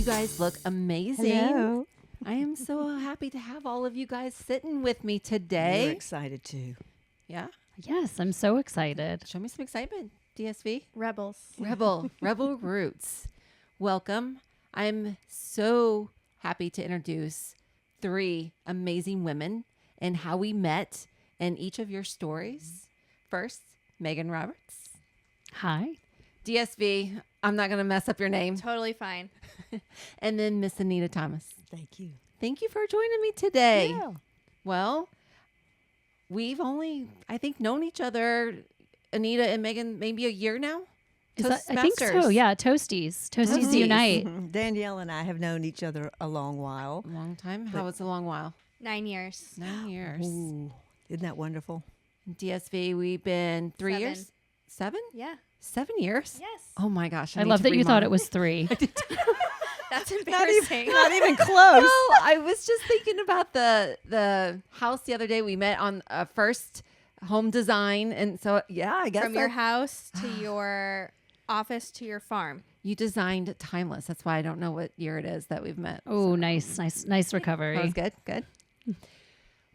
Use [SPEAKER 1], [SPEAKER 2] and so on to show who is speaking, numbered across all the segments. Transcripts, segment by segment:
[SPEAKER 1] You guys look amazing.
[SPEAKER 2] Hello.
[SPEAKER 1] I am so happy to have all of you guys sitting with me today.
[SPEAKER 2] We're excited too.
[SPEAKER 1] Yeah?
[SPEAKER 3] Yes, I'm so excited.
[SPEAKER 1] Show me some excitement, DSV.
[SPEAKER 4] Rebel
[SPEAKER 1] Roots. Welcome. I'm so happy to introduce 3 amazing women and how we met and each of your stories. First, Megan Roberts.
[SPEAKER 3] Hi.
[SPEAKER 1] DSV, I'm not going to mess up your name.
[SPEAKER 4] Totally fine.
[SPEAKER 1] And then Miss Anita Thomas.
[SPEAKER 2] Thank you.
[SPEAKER 1] Thank you for joining me today.
[SPEAKER 2] Yeah.
[SPEAKER 1] Well, we've only, I think, known each other, Anita and Megan, maybe a year now.
[SPEAKER 3] I think so. Yeah, Toasties. Toasties Unite.
[SPEAKER 2] Mhm. Danielle and I have known each other a long while.
[SPEAKER 1] Long time. How was a long while?
[SPEAKER 4] 9 years.
[SPEAKER 1] 9 years.
[SPEAKER 2] Ooh, isn't that wonderful?
[SPEAKER 1] DSV, we've been 3
[SPEAKER 4] 7.
[SPEAKER 1] years. 7?
[SPEAKER 4] Yeah.
[SPEAKER 1] 7 years?
[SPEAKER 4] Yes.
[SPEAKER 1] Oh my gosh.
[SPEAKER 3] I
[SPEAKER 1] need
[SPEAKER 3] love
[SPEAKER 1] to
[SPEAKER 3] that you
[SPEAKER 1] read
[SPEAKER 3] thought
[SPEAKER 1] mine.
[SPEAKER 3] it was 3.
[SPEAKER 4] That's embarrassing.
[SPEAKER 2] Not even close.
[SPEAKER 1] Well, I was just thinking about the house the other day. We met on first home design. And so, yeah, I guess
[SPEAKER 4] From your house to your office to your farm.
[SPEAKER 1] you designed Timeless. That's why I don't know what year it is that we've met.
[SPEAKER 3] Oh, nice recovery.
[SPEAKER 1] That was good. Good.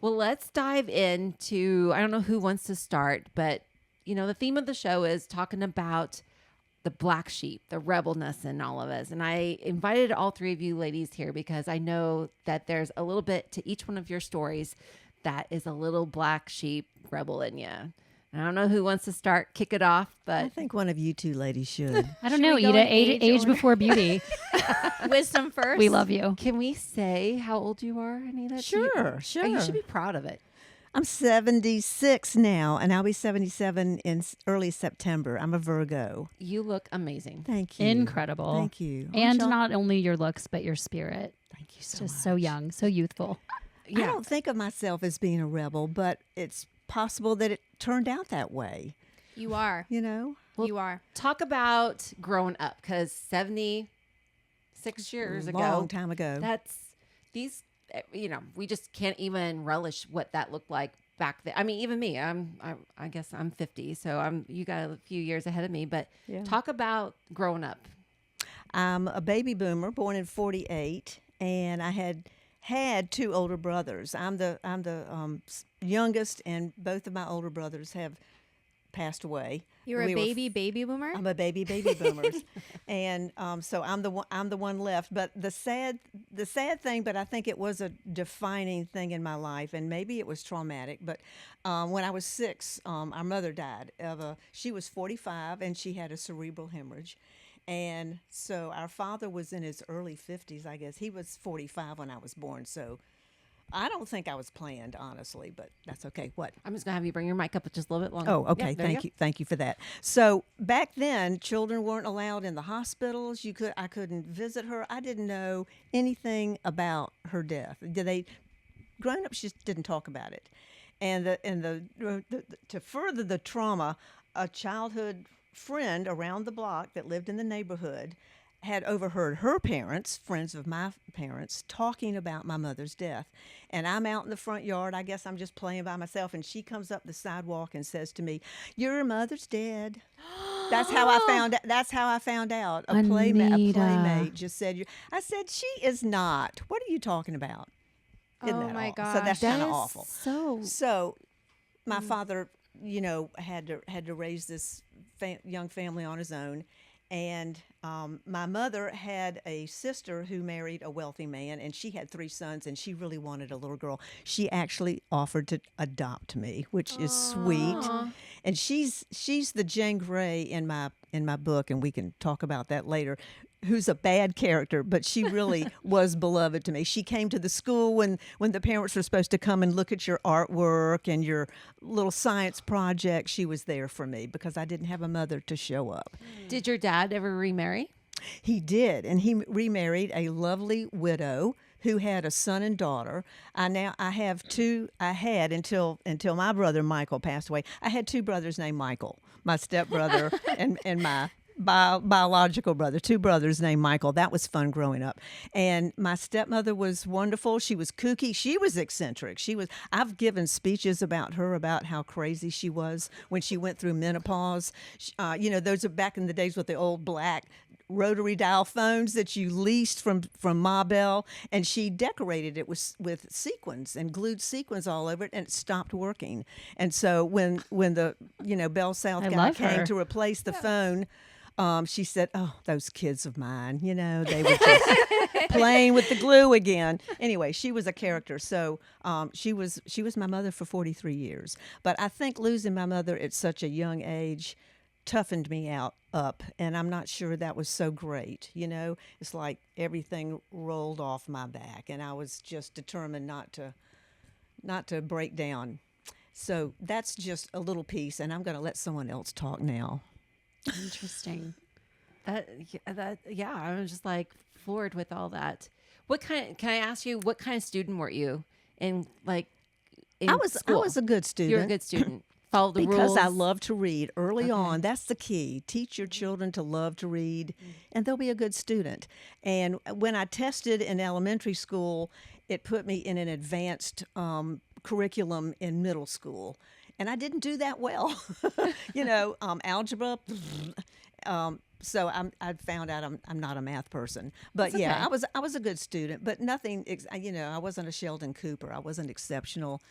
[SPEAKER 1] Well, let's dive into, I don't know who wants to start, but the theme of the show is talking about the black sheep, the rebelness in all of us. And I invited all 3 of you ladies here because I know that there's a little bit to each one of your stories that is a little black sheep rebel in you. I don't know who wants to start, kick it off,
[SPEAKER 2] I
[SPEAKER 1] but
[SPEAKER 2] think one of you 2 ladies should.
[SPEAKER 3] I don't know,
[SPEAKER 4] we go
[SPEAKER 3] Ida.
[SPEAKER 4] in age
[SPEAKER 3] Age
[SPEAKER 4] order?
[SPEAKER 3] before beauty.
[SPEAKER 4] Wisdom first.
[SPEAKER 3] We love you.
[SPEAKER 1] can we say how old you are, Anita?
[SPEAKER 2] Sure.
[SPEAKER 1] You should be proud of it.
[SPEAKER 2] I'm 76 now, and I'll be 77 in early September. I'm a Virgo.
[SPEAKER 1] You look amazing.
[SPEAKER 2] Thank you.
[SPEAKER 3] Incredible.
[SPEAKER 2] Thank you.
[SPEAKER 3] And
[SPEAKER 2] Aren't y'all?
[SPEAKER 3] not only your looks, but your spirit.
[SPEAKER 2] Thank you so
[SPEAKER 3] Just
[SPEAKER 2] much.
[SPEAKER 3] so young, so youthful.
[SPEAKER 2] I don't think of myself as being a rebel, but it's possible that it turned out that way.
[SPEAKER 4] You are.
[SPEAKER 1] Well,
[SPEAKER 4] You are.
[SPEAKER 1] Talk about growing up, because 76 years ago,
[SPEAKER 2] Long time ago.
[SPEAKER 1] we just can't even relish what that looked like back then. I mean, even me, I guess I'm 50, so you got a few years ahead of me, but
[SPEAKER 2] Yeah.
[SPEAKER 1] talk about growing up.
[SPEAKER 2] I'm a baby boomer, born in 48, and I had 2 older brothers. I'm the youngest, and both of my older brothers have passed away.
[SPEAKER 4] You're
[SPEAKER 2] We
[SPEAKER 4] a
[SPEAKER 2] were
[SPEAKER 4] baby boomer?
[SPEAKER 2] I'm a baby boomers, and so I'm the one left. But the sad thing, but I think it was a defining thing in my life, and maybe it was traumatic. But when I was 6, our mother died. She was 45, and she had a cerebral hemorrhage. And so our father was in his early 50s, I guess. He was 45 when I was born. So I don't think I was planned, honestly, but that's okay. What?
[SPEAKER 1] I'm just going to have you bring your mic up just a little bit longer.
[SPEAKER 2] Oh, okay.
[SPEAKER 1] Yeah, there
[SPEAKER 2] Thank you. Thank you for that. So back then, children weren't allowed in the hospitals. I couldn't visit her. I didn't know anything about her death. Grown-ups just didn't talk about it. And to further the trauma, a childhood friend around the block that lived in the neighborhood had overheard her parents, friends of my parents, talking about my mother's death. And I'm out in the front yard. I guess I'm just playing by myself. And she comes up the sidewalk and says to me, "Your mother's dead." That's how I found out. A playmate just said, I said, "She is not. What are you talking about?" Isn't
[SPEAKER 4] Oh
[SPEAKER 2] that
[SPEAKER 4] my
[SPEAKER 2] awful? So that's
[SPEAKER 4] gosh.
[SPEAKER 2] kind of
[SPEAKER 1] That is
[SPEAKER 2] awful.
[SPEAKER 1] So,
[SPEAKER 2] So my father, had to raise this young family on his own. And my mother had a sister who married a wealthy man, and she had 3 sons, and she really wanted a little girl. She actually offered to adopt me, which is sweet. And she's the Jane Grey in my book, and we can talk about that later, who's a bad character, but she really was beloved to me. She came to the school when the parents were supposed to come and look at your artwork and your little science project. She was there for me because I didn't have a mother to show up.
[SPEAKER 1] did your dad ever remarry?
[SPEAKER 2] He did, and he remarried a lovely widow who had a son and daughter. I had until my brother Michael passed away. I had 2 brothers named Michael, my stepbrother and my biological brother, 2 brothers named Michael. That was fun growing up. And my stepmother was wonderful. She was kooky. She was eccentric. I've given speeches about her, about how crazy she was when she went through menopause. Those are back in the days with the old black rotary dial phones that you leased from Ma Bell, and she decorated it with sequins and glued sequins all over it, and it stopped working. And so when the Bell South
[SPEAKER 3] I
[SPEAKER 2] guy
[SPEAKER 3] love
[SPEAKER 2] came
[SPEAKER 3] her.
[SPEAKER 2] to replace the phone, she said, "Oh, those kids of mine, they were just playing with the glue again." Anyway, she was a character. So she was my mother for 43 years. But I think losing my mother at such a young age toughened me up, and I'm not sure that was so great. It's like everything rolled off my back, and I was just determined not to break down. So that's just a little piece, and I'm going to let someone else talk now.
[SPEAKER 3] Interesting.
[SPEAKER 1] Yeah, I was just like floored with all that. Can I ask you, what kind of student were you in
[SPEAKER 2] I
[SPEAKER 1] school?
[SPEAKER 2] was a good student.
[SPEAKER 1] You're a good student. Follow the
[SPEAKER 2] because
[SPEAKER 1] rules.
[SPEAKER 2] I love to read early
[SPEAKER 1] Okay.
[SPEAKER 2] on. That's the key. Teach your children to love to read, and they'll be a good student. And when I tested in elementary school, it put me in an advanced curriculum in middle school, and I didn't do that well. Algebra. So I found out I'm not a math person. But
[SPEAKER 1] That's
[SPEAKER 2] yeah,
[SPEAKER 1] okay.
[SPEAKER 2] I was a good student, but nothing. I wasn't a Sheldon Cooper. I wasn't exceptional.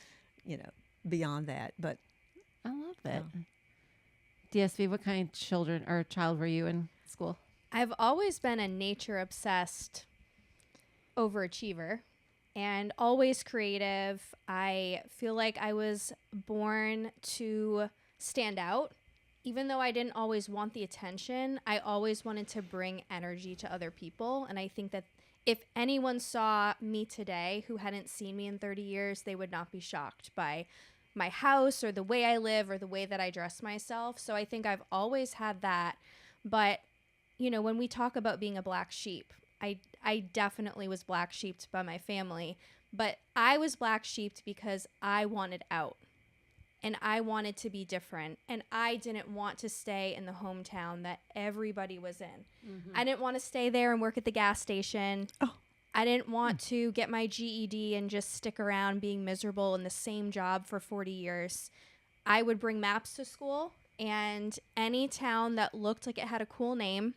[SPEAKER 2] Beyond that, but.
[SPEAKER 1] I love it. DSV, what kind of child were you in school?
[SPEAKER 4] I've always been a nature obsessed overachiever and always creative. I feel like I was born to stand out. Even though I didn't always want the attention, I always wanted to bring energy to other people. And I think that if anyone saw me today who hadn't seen me in 30 years, they would not be shocked by my house or the way I live or the way that I dress myself. So I think I've always had that. But, when we talk about being a black sheep, I definitely was black sheeped by my family. But I was black sheeped because I wanted out. And I wanted to be different. And I didn't want to stay in the hometown that everybody was in. Mm-hmm. I didn't want to stay there and work at the gas station.
[SPEAKER 2] Oh.
[SPEAKER 4] I didn't want to get my GED and just stick around being miserable in the same job for 40 years. I would bring maps to school, and any town that looked like it had a cool name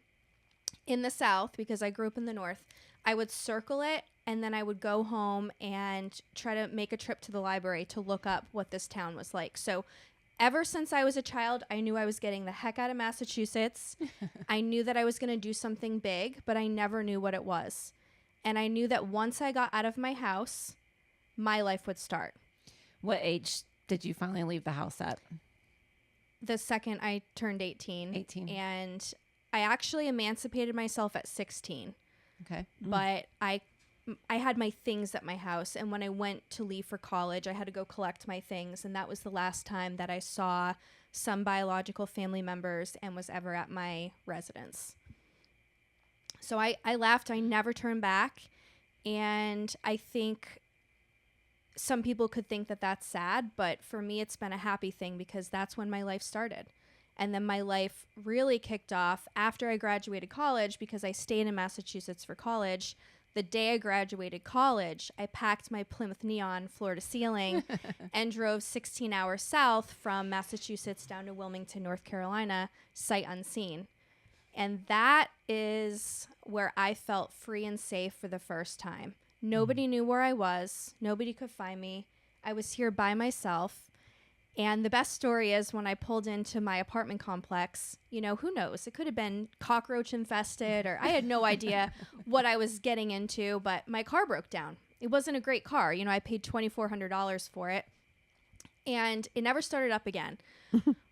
[SPEAKER 4] in the South, because I grew up in the North, I would circle it, and then I would go home and try to make a trip to the library to look up what this town was like. So ever since I was a child, I knew I was getting the heck out of Massachusetts. I knew that I was going to do something big, but I never knew what it was. And I knew that once I got out of my house, my life would start.
[SPEAKER 1] What age did you finally leave the house at?
[SPEAKER 4] The second I turned 18.
[SPEAKER 1] 18.
[SPEAKER 4] And I actually emancipated myself at 16.
[SPEAKER 1] Okay.
[SPEAKER 4] But I had my things at my house. And when I went to leave for college, I had to go collect my things. And that was the last time that I saw some biological family members and was ever at my residence. So I left. I never turned back. And I think some people could think that that's sad, but for me, it's been a happy thing because that's when my life started. And then my life really kicked off after I graduated college because I stayed in Massachusetts for college. The day I graduated college, I packed my Plymouth Neon floor to ceiling and drove 16 hours south from Massachusetts down to Wilmington, North Carolina, sight unseen. And that is where I felt free and safe for the first time. Nobody knew where I was. Nobody could find me. I was here by myself. And the best story is when I pulled into my apartment complex, who knows? It could have been cockroach infested or I had no idea what I was getting into, but my car broke down. It wasn't a great car. I paid $2,400 for it and it never started up again.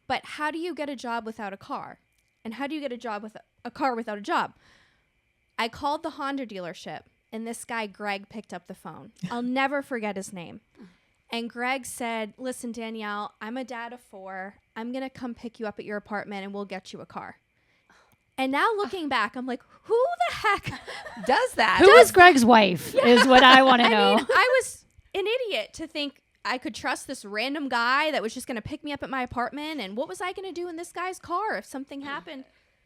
[SPEAKER 4] But how do you get a job without a car? And how do you get a job with a car without a job? I called the Honda dealership, and this guy, Greg, picked up the phone. I'll never forget his name. And Greg said, "Listen, Danielle, I'm a dad of 4. I'm going to come pick you up at your apartment, and we'll get you a car." And now looking back, I'm like, who the heck
[SPEAKER 1] Does that?
[SPEAKER 3] Who is Greg's wife is what I want to know.
[SPEAKER 4] I mean, I was an idiot to think I could trust this random guy that was just going to pick me up at my apartment. And what was I going to do in this guy's car if something happened?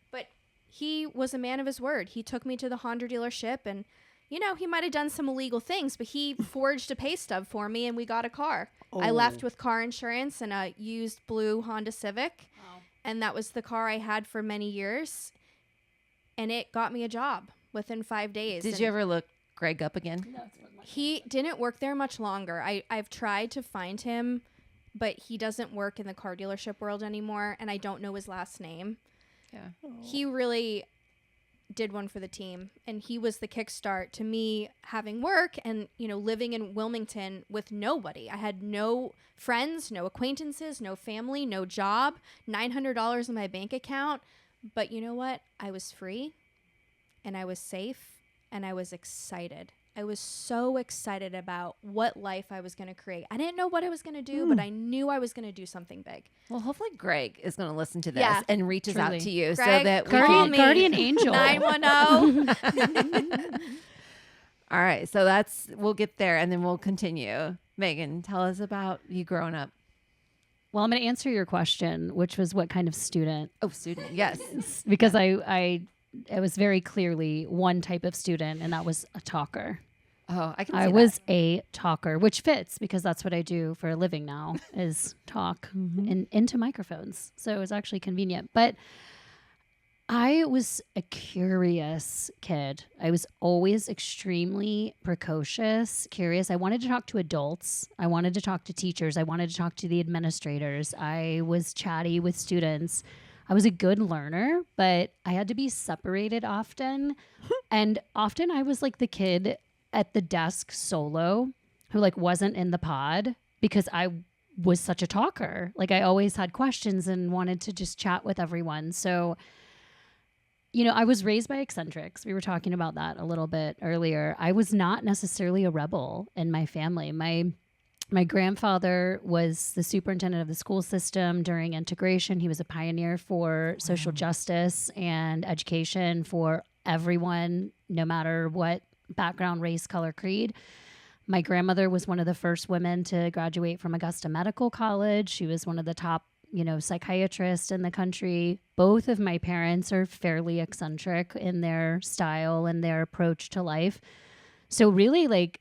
[SPEAKER 4] But he was a man of his word. He took me to the Honda dealership and, he might have done some illegal things, but he forged a pay stub for me and we got a car. I left with car insurance and a used blue Honda Civic. Wow. And that was the car I had for many years. and it got me a job within 5 days.
[SPEAKER 1] Did you ever look Greg up again?
[SPEAKER 4] He didn't work there much longer. I've tried to find him, but he doesn't work in the car dealership world anymore, and I don't know his last name.
[SPEAKER 1] Yeah.
[SPEAKER 4] He really did one for the team, and he was the kickstart to me having work and, you know, living in Wilmington with nobody. I had no friends, no acquaintances, no family, no job, $900 in my bank account. But you know what? I was free, and I was safe, and I was excited. I was so excited about what life I was going to create. I didn't know what I was going to do, but I knew I was going to do something big.
[SPEAKER 1] Well, hopefully Greg is going to listen to this
[SPEAKER 4] Yeah.
[SPEAKER 1] and reaches out
[SPEAKER 3] Truly.
[SPEAKER 1] to you so
[SPEAKER 4] Greg,
[SPEAKER 1] that we
[SPEAKER 4] call
[SPEAKER 1] can...
[SPEAKER 4] me.
[SPEAKER 3] Guardian angel.
[SPEAKER 4] 910.
[SPEAKER 1] All right. So we'll get there and then we'll continue. Megan, tell us about you growing up.
[SPEAKER 3] Well, I'm going to answer your question, which was what kind of student?
[SPEAKER 1] Oh, student. Yes.
[SPEAKER 3] Because I was very clearly one type of student, and that was a talker.
[SPEAKER 1] Oh, I can see
[SPEAKER 3] I
[SPEAKER 1] that.
[SPEAKER 3] was a talker, which fits because that's what I do for a living now is talk into microphones. So it was actually convenient. But I was a curious kid. I was always extremely precocious, curious. I wanted to talk to adults. I wanted to talk to teachers. I wanted to talk to the administrators. I was chatty with students. I was a good learner, but I had to be separated often. And often I was like the kid at the desk solo who like wasn't in the pod because I was such a talker. Like I always had questions and wanted to just chat with everyone. So, you know, I was raised by eccentrics. We were talking about that a little bit earlier. I was not necessarily a rebel in my family. My grandfather was the superintendent of the school system during integration. He was a pioneer for social justice and education for everyone, no matter what background, race, color, creed. My grandmother was one of the first women to graduate from Augusta Medical College. She was one of the top, you know, psychiatrists in the country. Both of my parents are fairly eccentric in their style and their approach to life. So really, like,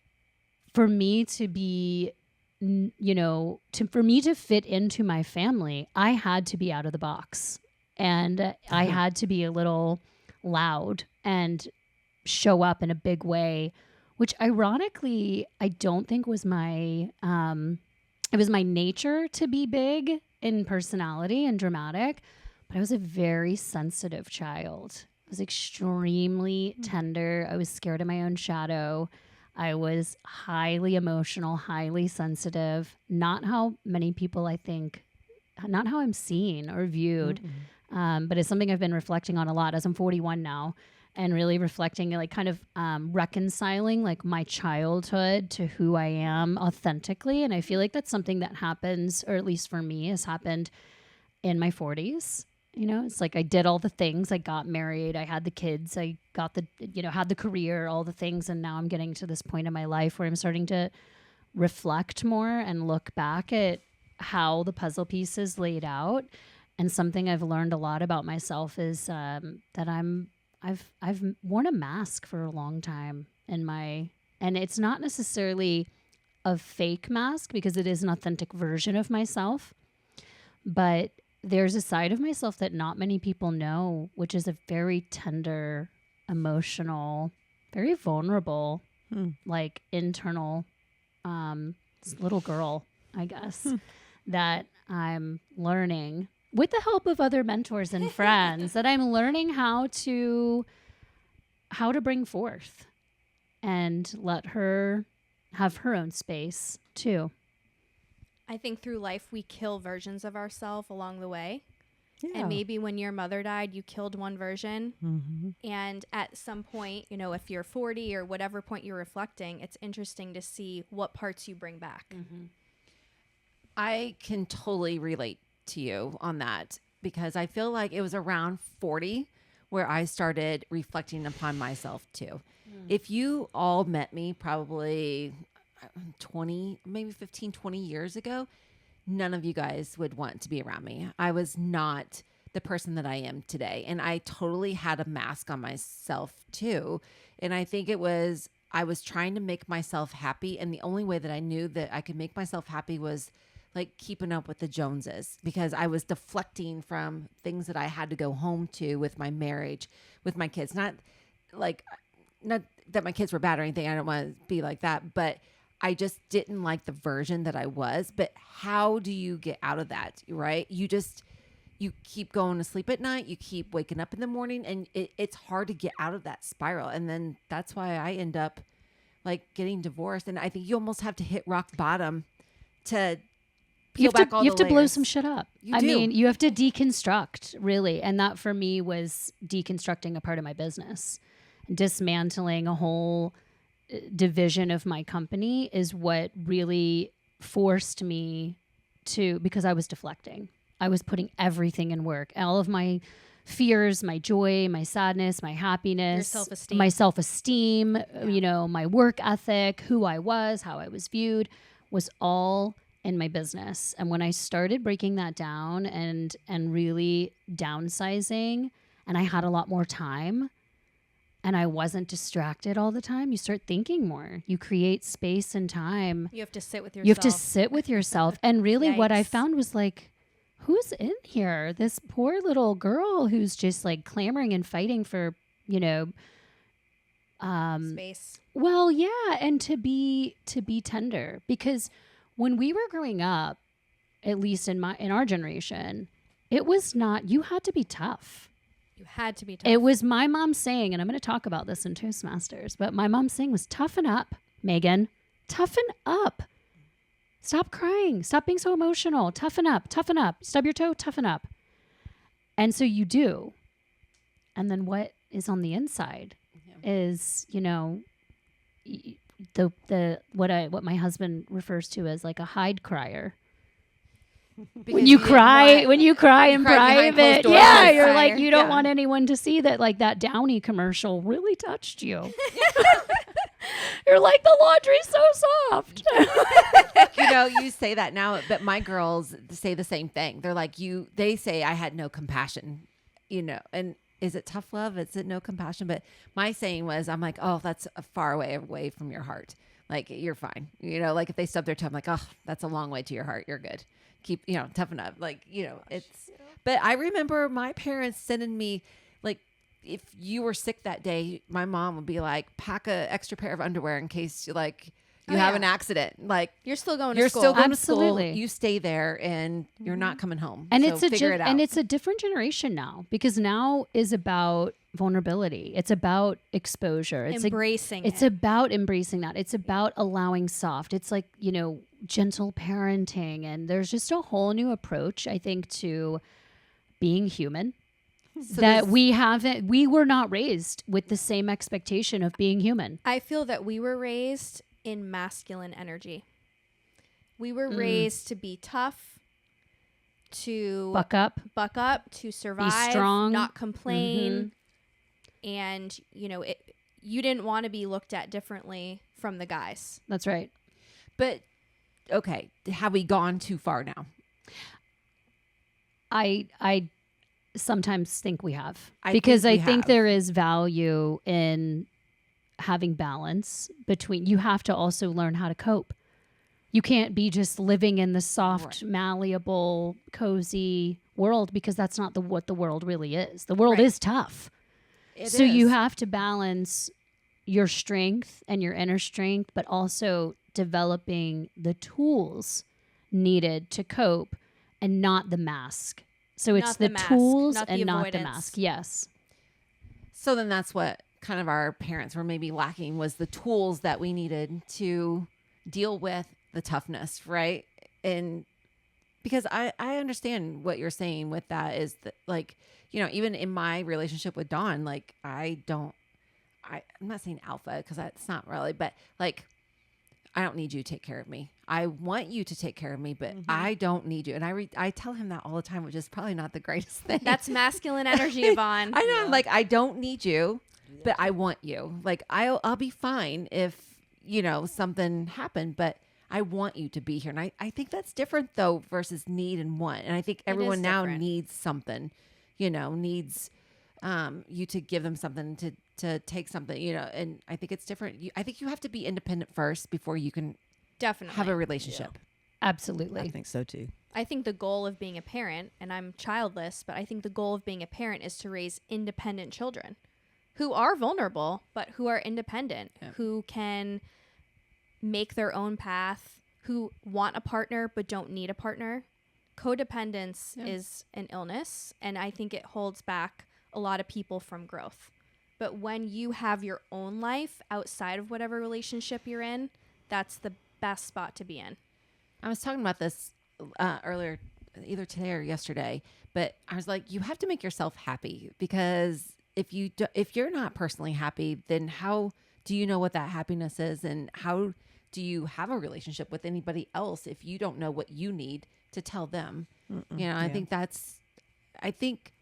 [SPEAKER 3] for me to be, you know, for me to fit into my family, I had to be out of the box, and I had to be a little loud and show up in a big way, which ironically, I don't think was it was my nature to be big in personality and dramatic, but I was a very sensitive child. I was extremely tender. I was scared of my own shadow. I was highly emotional, highly sensitive, not how many people not how I'm seen or viewed, but it's something I've been reflecting on a lot as I'm 41 now and really reflecting, like kind of reconciling like my childhood to who I am authentically. And I feel like that's something that happens, or at least for me, has happened in my 40s. You know, it's like I did all the things. I got married. I had the kids. I got had the career, all the things. And now I'm getting to this point in my life where I'm starting to reflect more and look back at how the puzzle pieces laid out. And something I've learned a lot about myself is that I've worn a mask for a long time and it's not necessarily a fake mask because it is an authentic version of myself, but there's a side of myself that not many people know, which is a very tender, emotional, very vulnerable, like internal little girl, I guess, that I'm learning with the help of other mentors and friends that I'm learning how to bring forth and let her have her own space too.
[SPEAKER 4] I think through life, we kill versions of ourselves along the way.
[SPEAKER 2] Yeah.
[SPEAKER 4] And maybe when your mother died, you killed one version. And at some point, you know, if you're 40 or whatever point you're reflecting, it's interesting to see what parts you bring back.
[SPEAKER 1] I can totally relate to you on that because I feel like it was around 40 where I started reflecting upon myself too. If you all met me probably 20, maybe 15, 20 years ago, none of you guys would want to be around me. I was not the person that I am today. And I totally had a mask on myself too. And I think I was trying to make myself happy. And the only way that I knew that I could make myself happy was like keeping up with the Joneses because I was deflecting from things that I had to go home to with my marriage, with my kids. Not that my kids were bad or anything. I don't want to be like that, but I just didn't like the version that I was. But how do you get out of that, right? You keep going to sleep at night. You keep waking up in the morning, and it's hard to get out of that spiral. And then that's why I end up like getting divorced. And I think you almost have to hit rock bottom to peel back all the layers.
[SPEAKER 3] You have to blow some shit up.
[SPEAKER 1] You do.
[SPEAKER 3] You have to deconstruct, really. And that for me was deconstructing a part of my business. Dismantling a whole division of my company is what really forced me to, because I was deflecting. I was putting everything in work. All of my fears, my joy, my sadness, my happiness, my self-esteem, my work ethic, who I was, how I was viewed, was all in my business. And when I started breaking that down and really downsizing, and I had a lot more time, and I wasn't distracted all the time, you start thinking more. You create space and time.
[SPEAKER 4] You have to sit with yourself.
[SPEAKER 3] You have to sit with yourself. And really what I
[SPEAKER 4] Yikes.
[SPEAKER 3] found was like, who's in here? This poor little girl who's just like clamoring and fighting for,
[SPEAKER 4] Space.
[SPEAKER 3] well, yeah, and to be tender. Because when we were growing up, at least in our generation, it was not, you had to be tough.
[SPEAKER 4] You had to be tough.
[SPEAKER 3] It was my mom saying, and I'm going to talk about this in Toastmasters, but my mom saying was, toughen up, Megan. Toughen up. Stop crying. Stop being so emotional. Toughen up. Toughen up. Stub your toe. Toughen up. And so you do. And then what is on the inside is, what my husband refers to as like a hide crier. When you cry in private, you're like, you don't want anyone to see that, like that Downy commercial really touched you. You're like, the laundry's so soft.
[SPEAKER 1] You say that now, but my girls say the same thing. They're like, they say I had no compassion, and is it tough love? Is it no compassion? But my saying was, I'm like, oh, that's a far away from your heart. Like, you're fine. Like if they stub their toe, I'm like, oh, that's a long way to your heart. You're good. Keep, toughen up. Like, but I remember my parents sending me, like, if you were sick that day, my mom would be like, pack a extra pair of underwear in case you have an accident. Like,
[SPEAKER 4] you're still going
[SPEAKER 1] to school.
[SPEAKER 3] Absolutely.
[SPEAKER 1] You stay there and you're not coming home.
[SPEAKER 3] And
[SPEAKER 1] so figure it out.
[SPEAKER 3] And it's a different generation now, because now is about vulnerability. It's about exposure. It's
[SPEAKER 4] embracing
[SPEAKER 3] It's about embracing that. It's about allowing soft. It's like, gentle parenting. And there's just a whole new approach, I think, to being human. So that we were not raised with the same expectation of being human.
[SPEAKER 4] I feel that we were raised in masculine energy. We were raised to be tough, to
[SPEAKER 3] buck up,
[SPEAKER 4] to survive,
[SPEAKER 3] be strong,
[SPEAKER 4] not complain. And, you didn't want to be looked at differently from the guys.
[SPEAKER 3] That's right.
[SPEAKER 1] But, okay, have we gone too far now?
[SPEAKER 3] I sometimes think we have. Because I think there is value in having balance between, you have to also learn how to cope. You can't be just living in the soft, malleable, cozy world, because that's not what the world really is. The world is tough. So you have to balance your strength and your inner strength, but also developing the tools needed to cope, and not the mask. So it's the tools and not the mask. Yes.
[SPEAKER 1] So then that's what kind of our parents were maybe lacking, was the tools that we needed to deal with the toughness, right? And because I understand what you're saying with that, is that, like, even in my relationship with Dawn, like, I'm not saying alpha, because that's not really, but like, I don't need you to take care of me. I want you to take care of me, but I don't need you. And I tell him that all the time, which is probably not the greatest thing.
[SPEAKER 4] That's masculine energy, Yvonne.
[SPEAKER 1] I know. Like, I don't need you, but I want you. Like, I'll be fine if, something happened, but I want you to be here. And I think that's different, though, versus need and want. And I think everyone now needs something, needs you to give them something, to take something, and I think it's different. I think you have to be independent first before you can
[SPEAKER 4] definitely
[SPEAKER 1] have a relationship.
[SPEAKER 3] Absolutely.
[SPEAKER 2] I think so too.
[SPEAKER 4] I think the goal of being a parent, and I'm childless, but I think the goal of being a parent is to raise independent children who are vulnerable, but who are independent, who can make their own path, who want a partner but don't need a partner. Codependence is an illness, and I think it holds back a lot of people from growth. But when you have your own life outside of whatever relationship you're in, that's the best spot to be in.
[SPEAKER 1] I was talking about this earlier, either today or yesterday, but I was like, you have to make yourself happy, because if you're not personally happy, then how do you know what that happiness is, and how do you have a relationship with anybody else if you don't know what you need to tell them? I think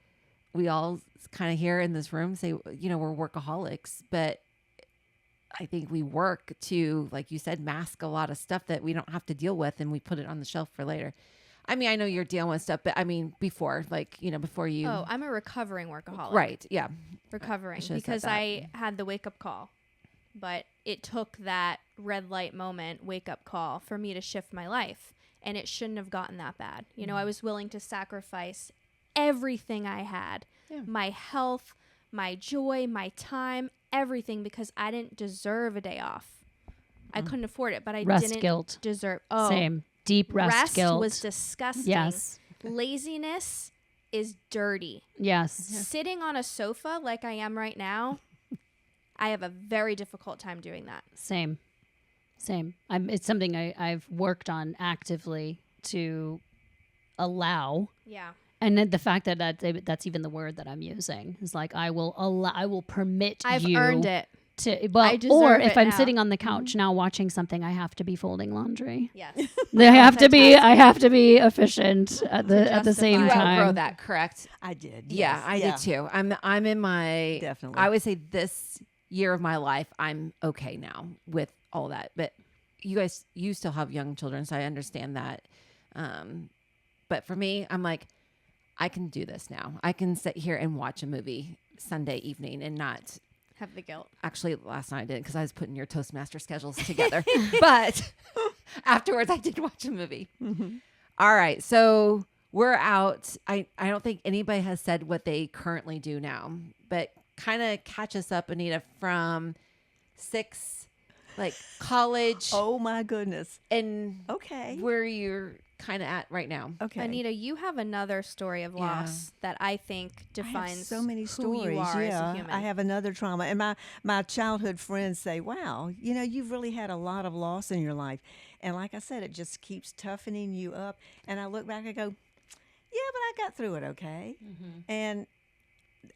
[SPEAKER 1] we all kind of here in this room say, we're workaholics, but I think we work to, like you said, mask a lot of stuff that we don't have to deal with, and we put it on the shelf for later. I mean, I know you're dealing with stuff, but I mean, before you.
[SPEAKER 4] Oh, I'm a recovering workaholic.
[SPEAKER 1] Right. Yeah.
[SPEAKER 4] Recovering, because I had the wake up call, but it took that red light moment, wake up call, for me to shift my life. And it shouldn't have gotten that bad. I was willing to sacrifice everything I had, my health, my joy, my time, everything, because I didn't deserve a day off. I couldn't afford it, but I didn't
[SPEAKER 3] guilt.
[SPEAKER 4] deserve.
[SPEAKER 3] Same. Deep rest guilt.
[SPEAKER 4] Was disgusting.
[SPEAKER 3] Yes.
[SPEAKER 4] Laziness is dirty.
[SPEAKER 3] Yes.
[SPEAKER 4] Sitting on a sofa like I am right now, I have a very difficult time doing that.
[SPEAKER 3] Same. It's something I've worked on actively to allow.
[SPEAKER 4] Yeah.
[SPEAKER 3] And then the fact that that's even the word that I'm using is like, I will permit
[SPEAKER 4] I've
[SPEAKER 3] you.
[SPEAKER 4] earned it.
[SPEAKER 3] Or if I'm
[SPEAKER 4] now.
[SPEAKER 3] sitting on the couch now watching something, I have to be folding laundry.
[SPEAKER 4] Yes.
[SPEAKER 3] I have to be efficient at the same
[SPEAKER 1] You
[SPEAKER 3] time.
[SPEAKER 1] outgrow that, correct?
[SPEAKER 2] I did.
[SPEAKER 1] Yeah,
[SPEAKER 2] yes,
[SPEAKER 1] I did too. I'm in my,
[SPEAKER 2] Definitely.
[SPEAKER 1] I would say this year of my life, I'm okay now with all that. But you still have young children, so I understand that. But for me, I'm like, I can do this now. I can sit here and watch a movie Sunday evening and not
[SPEAKER 4] Have the guilt.
[SPEAKER 1] Actually, last night I didn't, because I was putting your Toastmaster schedules together. But afterwards, I did watch a movie.
[SPEAKER 2] Mm-hmm.
[SPEAKER 1] All right. So we're out. I don't think anybody has said what they currently do now. But kind of catch us up, Anita, from 6, like college.
[SPEAKER 2] Oh, my goodness.
[SPEAKER 1] And
[SPEAKER 2] Okay.
[SPEAKER 1] where you're kind of at right now.
[SPEAKER 2] Okay.
[SPEAKER 4] Anita, you have another story of loss that I think
[SPEAKER 2] I
[SPEAKER 4] defines
[SPEAKER 2] have so many
[SPEAKER 4] who
[SPEAKER 2] stories.
[SPEAKER 4] you are as
[SPEAKER 2] yeah,
[SPEAKER 4] a human.
[SPEAKER 2] I have another trauma, and my childhood friends say, "Wow, you've really had a lot of loss in your life." And like I said, it just keeps toughening you up. And I look back, I go, "Yeah, but I got through it okay."
[SPEAKER 1] Mm-hmm.
[SPEAKER 2] And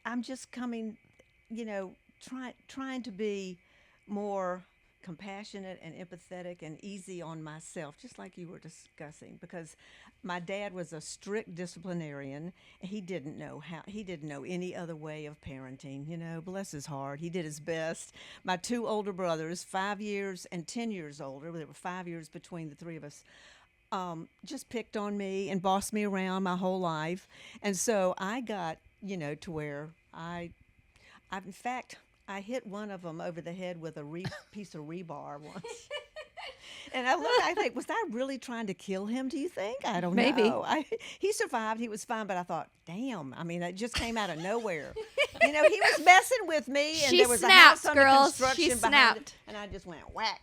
[SPEAKER 2] I'm just coming, trying to be more compassionate and empathetic and easy on myself, just like you were discussing, because my dad was a strict disciplinarian. He didn't know any other way of parenting. Bless his heart, he did his best. My 2 older brothers, 5 years and 10 years older, there were 5 years between the 3 of us, just picked on me and bossed me around my whole life. And so I got to where in fact, I hit one of them over the head with a piece of rebar once. And I think, was I really trying to kill him, do you think? I don't
[SPEAKER 1] Maybe.
[SPEAKER 2] know. He survived. He was fine. But I thought, damn, it just came out of nowhere. He was messing with me. And
[SPEAKER 4] She
[SPEAKER 2] there was
[SPEAKER 4] snapped,
[SPEAKER 2] a house under
[SPEAKER 4] girls.
[SPEAKER 2] construction
[SPEAKER 4] She
[SPEAKER 2] behind
[SPEAKER 4] snapped.
[SPEAKER 2] it, and I just went whack.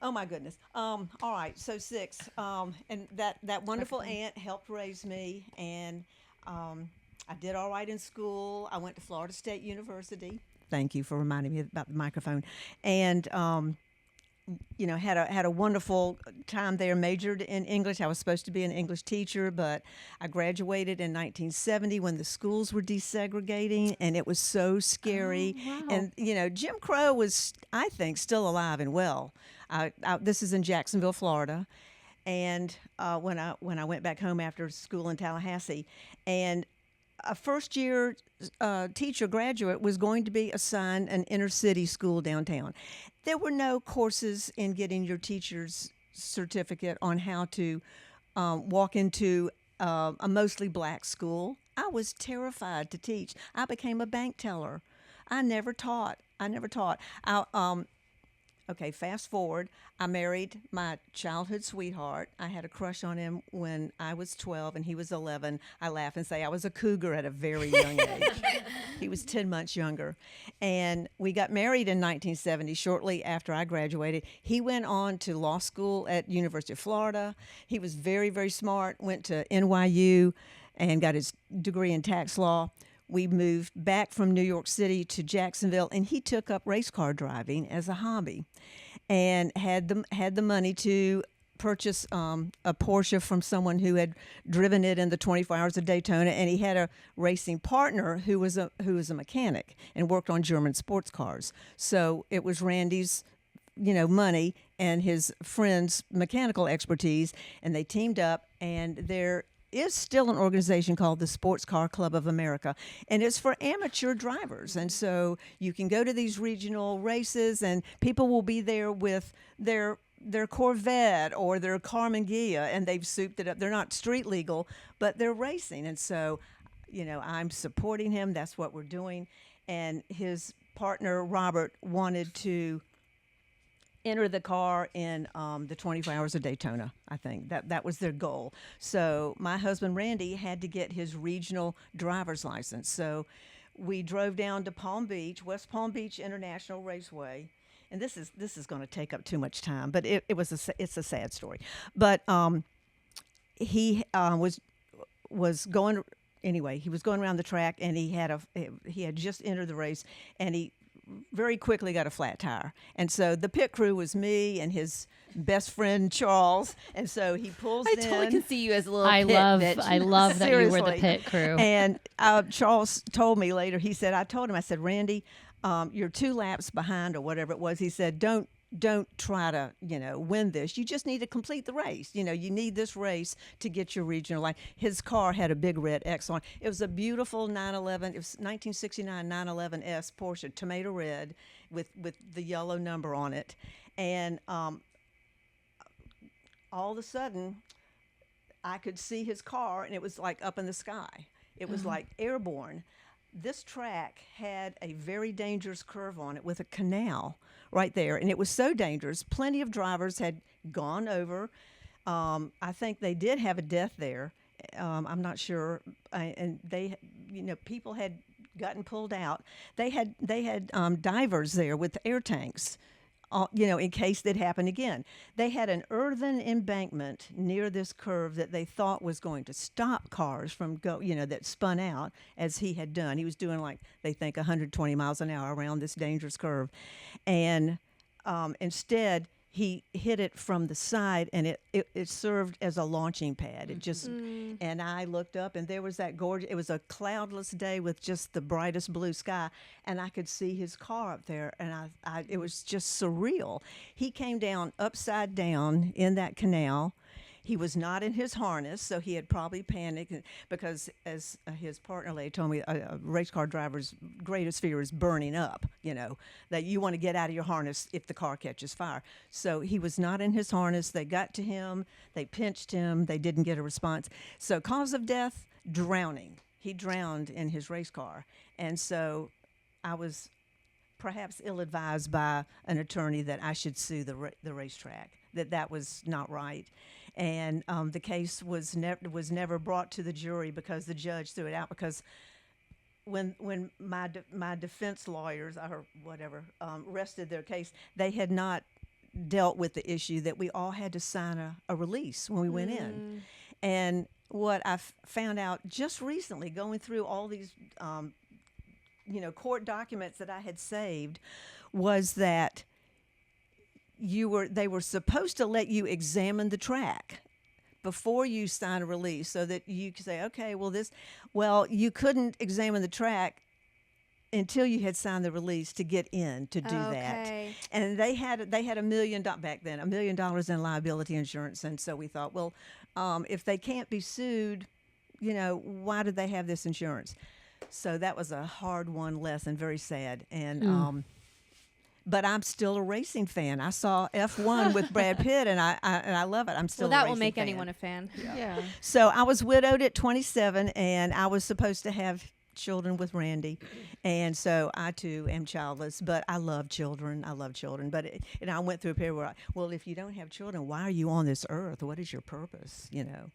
[SPEAKER 2] Oh, my goodness. All right, so 6. And that wonderful aunt helped raise me. And I did all right in school. I went to Florida State University. Thank you for reminding me about the microphone. And, had a wonderful time there, majored in English. I was supposed to be an English teacher, but I graduated in 1970 when the schools were desegregating, and it was so scary.
[SPEAKER 3] Oh, wow.
[SPEAKER 2] And, Jim Crow was, I think, still alive and well. This is in Jacksonville, Florida. And when I went back home after school in Tallahassee, and a first-year teacher graduate was going to be assigned an inner-city school downtown. There were no courses in getting your teacher's certificate on how to walk into a mostly black school. I was terrified to teach. I became a bank teller. I never taught. Okay, fast forward. I married my childhood sweetheart. I had a crush on him when I was 12 and he was 11. I laugh and say I was a cougar at a very young age. He was 10 months younger. And we got married in 1970, shortly after I graduated. He went on to law school at University of Florida. He was very, very smart, went to NYU and got his degree in tax law. We moved back from New York City to Jacksonville, and he took up race car driving as a hobby, and had the money to purchase a Porsche from someone who had driven it in the 24 Hours of Daytona, and he had a racing partner who was a mechanic and worked on German sports cars. So it was Randy's money and his friend's mechanical expertise, and they teamed up, and there is still an organization called the Sports Car Club of America, and it's for amateur drivers. And so you can go to these regional races, and people will be there with their Corvette or their Carmen Ghia, and they've souped it up. They're not street legal, but they're racing. And so, I'm supporting him. That's what we're doing. And his partner, Robert, wanted to enter the car in the 24 Hours of Daytona. I think that was their goal. So my husband Randy had to get his regional driver's license. So we drove down to Palm Beach, West Palm Beach International Raceway, and this is going to take up too much time, but it's a sad story. But he was going anyway. He was going around the track, and he had just entered the race, and he very quickly got a flat tire. And so the pit crew was me and his best friend Charles, and so he pulls in.
[SPEAKER 1] I totally can see you as a little
[SPEAKER 3] I
[SPEAKER 1] pit bitch.
[SPEAKER 3] love that you were the
[SPEAKER 2] Seriously.
[SPEAKER 3] pit crew.
[SPEAKER 2] And Charles told me later, he said, I said, Randy, you're 2 laps behind or whatever it was. He said, don't try to, win this. You just need to complete the race. You need this race to get your regional life. His car had a big red X on. It was a beautiful 911. It was 1969 911S Porsche, tomato red with the yellow number on it. And all of a sudden, I could see his car, and it was like up in the sky. It was like airborne. This track had a very dangerous curve on it with a canal right there, and it was so dangerous. Plenty of drivers had gone over. I think they did have a death there. I'm not sure, and they, people had gotten pulled out. They had divers there with air tanks, in case that happened again. They had an earthen embankment near this curve that they thought was going to stop cars from that spun out, as he had done. He was doing, like, they think 120 miles an hour around this dangerous curve. And instead, he hit it from the side, and it served as a launching pad. It just, and I looked up, and there was that gorgeous, it was a cloudless day with just the brightest blue sky, and I could see his car up there, and it was just surreal. He came down upside down in that canal. He was not in his harness, so he had probably panicked because, as his partner lady told me, a race car driver's greatest fear is burning up, that you want to get out of your harness if the car catches fire. So he was not in his harness. They got to him. They pinched him. They didn't get a response. So cause of death, drowning. He drowned in his race car. And so I was perhaps ill-advised by an attorney that I should sue the racetrack, that was not right. And the case was never brought to the jury because the judge threw it out, because when my defense lawyers or whatever rested their case, they had not dealt with the issue that we all had to sign a release when we went in. And what I found out just recently, going through all these court documents that I had saved, was that they were supposed to let you examine the track before you sign a release, so that you could say, okay, you couldn't examine the track until you had signed the release to get in to do that. And they had $1 million back then, $1 million in liability insurance. And so we thought, if they can't be sued, why did they have this insurance? So that was a hard-won lesson, very sad. And but I'm still a racing fan. I saw F1 with Brad Pitt, and I love it. I'm still a racing fan.
[SPEAKER 4] Well, that will make anyone a fan.
[SPEAKER 1] Yeah.
[SPEAKER 2] So I was widowed at 27, and I was supposed to have children with Randy, and so I too am childless. But I love children. I love children. But and I went through a period where, well, if you don't have children, why are you on this earth? What is your purpose? You know.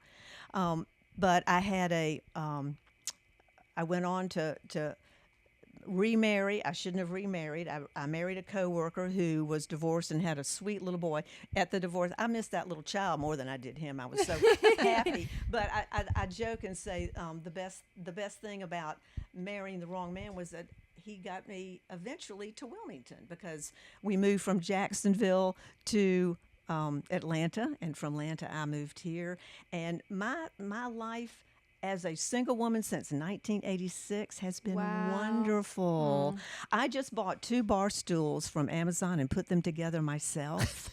[SPEAKER 2] But I had I went on to remarry. I shouldn't have remarried. I married a coworker who was divorced and had a sweet little boy. At the divorce, I missed that little child more than I did him. I was so happy. But I joke and say the best thing about marrying the wrong man was that he got me eventually to Wilmington, because we moved from Jacksonville to Atlanta, and from Atlanta I moved here. And my life as a single woman since 1986 has been wonderful. I just bought 2 bar stools from Amazon and put them together myself.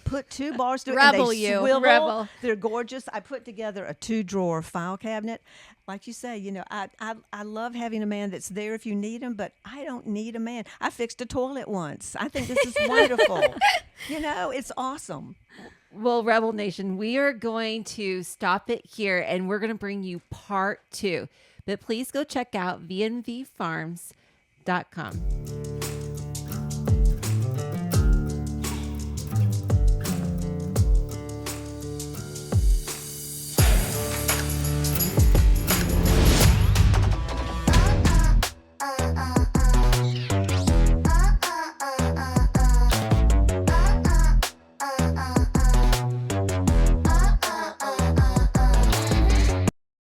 [SPEAKER 2] Put 2 bar stools.
[SPEAKER 4] Rebel
[SPEAKER 2] and they
[SPEAKER 4] you.
[SPEAKER 2] swivel.
[SPEAKER 4] Rebel.
[SPEAKER 2] They're gorgeous. I put together a 2-drawer file cabinet. Like you say, you know, I love having a man that's there if you need him, but I don't need a man. I fixed a toilet once. I think this is wonderful. You know, it's awesome.
[SPEAKER 1] Well, Rebel Nation, we are going to stop it here, and we're going to bring you part 2. But please go check out vnvfarms.com.